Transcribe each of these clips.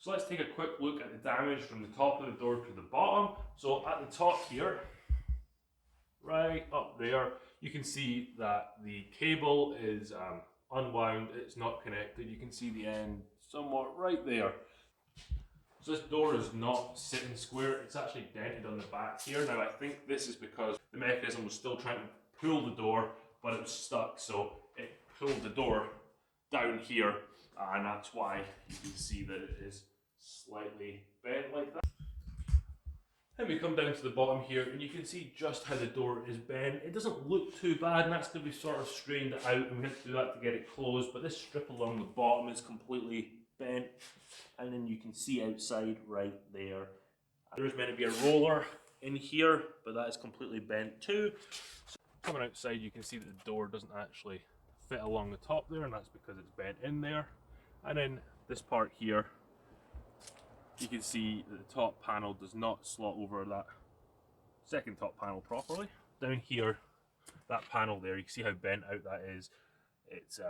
So let's take a quick look at the damage from the top of the door to the bottom. So at the top here, right up there, you can see that the cable is unwound, it's not connected. You can see the end somewhat right there. So this door is not sitting square, it's actually dented on the back here. Now I think this is because the mechanism was still trying to pull the door, but it was stuck, so it pulled the door down here, and that's why you can see that it is slightly bent like that. Then we come down to the bottom here, and you can see just how the door is bent. It doesn't look too bad, and that's going to be sort of strained out, and we have to do that to get it closed, but this strip along the bottom is completely bent, and then you can see outside right there. There is meant to be a roller in here, but that is completely bent too. So coming outside, you can see that the door doesn't actually fit along the top there, and that's because it's bent in there. And then this part here, you can see that the top panel does not slot over that second top panel properly. Down here, that panel there, you can see how bent out that is. It's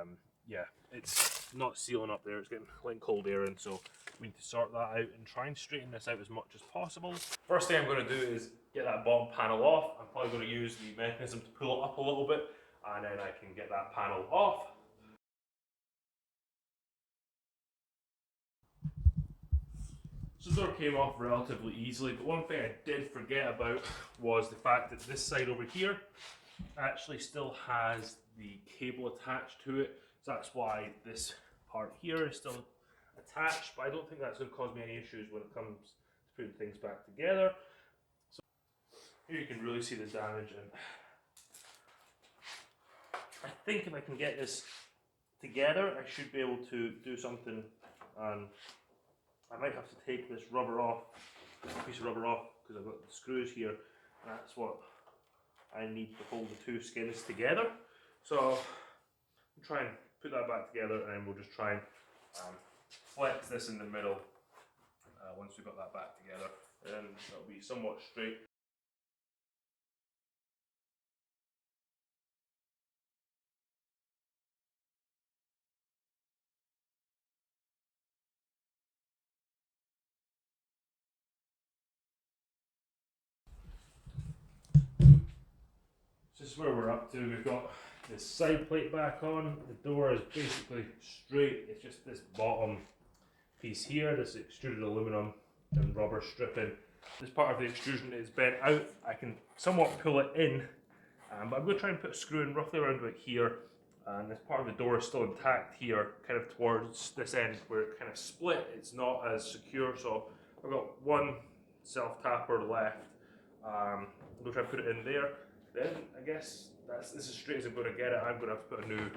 yeah, it's not sealing up there, it's letting cold air in, so we need to sort that out and try and straighten this out as much as possible. First thing I'm going to do is get that bottom panel off. I'm probably going to use the mechanism to pull it up a little bit, and then I can get that panel off. So the door came off relatively easily, but one thing I did forget about was the fact that this side over here actually still has the cable attached to it. So that's why this part here is still attached, but I don't think that's going to cause me any issues when it comes to putting things back together. So here you can really see the damage, and I think if I can get this together, I should be able to do something. I might have to take this rubber off, piece of rubber off, because I've got the screws here, and that's what I need to hold the two skins together. So I'll try and put that back together, and then we'll just try and flex this in the middle once we've got that back together, and it'll be somewhat straight. This is where we're up to. We've got this side plate back on. The door is basically straight. It's just this bottom piece here, this extruded aluminum and rubber stripping. This part of the extrusion is bent out. I can somewhat pull it in, but I'm going to try and put a screw in roughly around about here. And this part of the door is still intact here, kind of towards this end where it kind of split. It's not as secure, so I've got one self-tapper left. I'm going to try and put it in there. Then I guess this is as straight as I'm going to get it. I'm going to have to put a new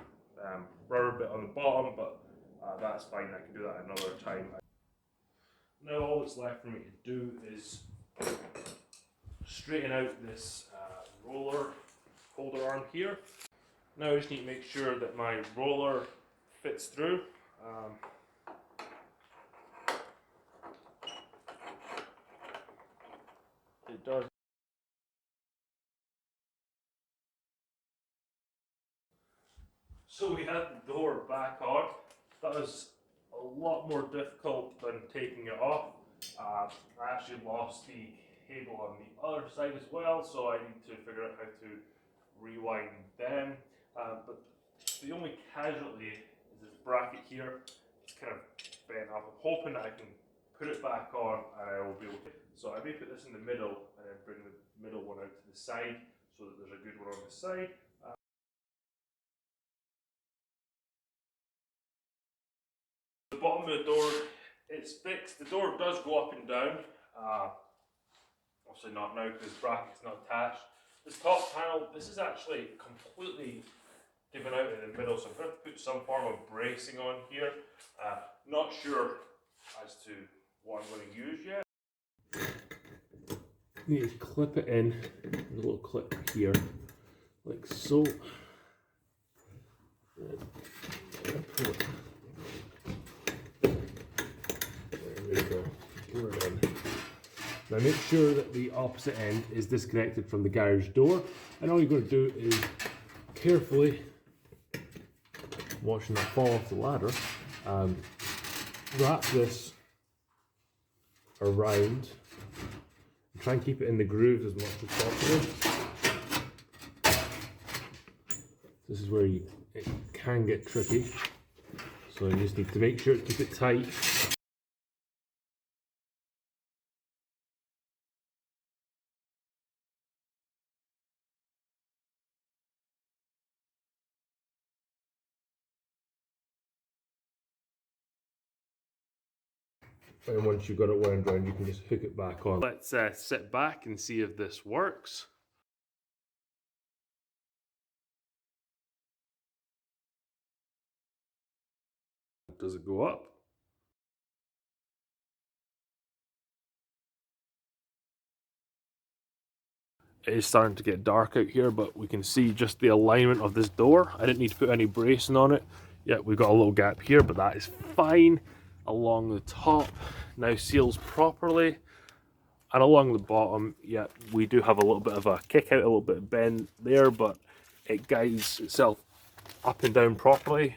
rubber bit on the bottom, but that's fine. I can do that another time. Now all that's left for me to do is straighten out this roller holder arm here. Now I just need to make sure that my roller fits through. It does. So we had the door back on. That was a lot more difficult than taking it off. I actually lost the cable on the other side as well, so I need to figure out how to rewind them. But the only casualty is this bracket here. It's kind of bent up. I'm hoping that I can put it back on and I will be able to. So I may put this in the middle and then bring the middle one out to the side so that there's a good one on the side. The bottom of the door, it's fixed. The door does go up and down. Obviously not now because the bracket's not attached. This top panel, this is actually completely given out in the middle, so I'm going to put some form of bracing on here. Not sure as to what I'm going to use yet. You need to clip it in, a little clip here, like so. Pull it. There we go. We're in. Now make sure that the opposite end is disconnected from the garage door, and all you're going to do is carefully, watching that fall off the ladder, wrap this around. Try and keep it in the grooves as much as possible. This is where it can get tricky. So you just need to make sure to keep it tight. And once you've got it wound around, you can just hook it back on. Let's sit back and see if this works. Does it go up? It is starting to get dark out here, but we can see just the alignment of this door. I didn't need to put any bracing on it. Yeah, we've got a little gap here, but that is fine. Along the top, now seals properly. And along the bottom, yeah, we do have a little bit of a kick out, a little bit of bend there, but it guides itself up and down properly.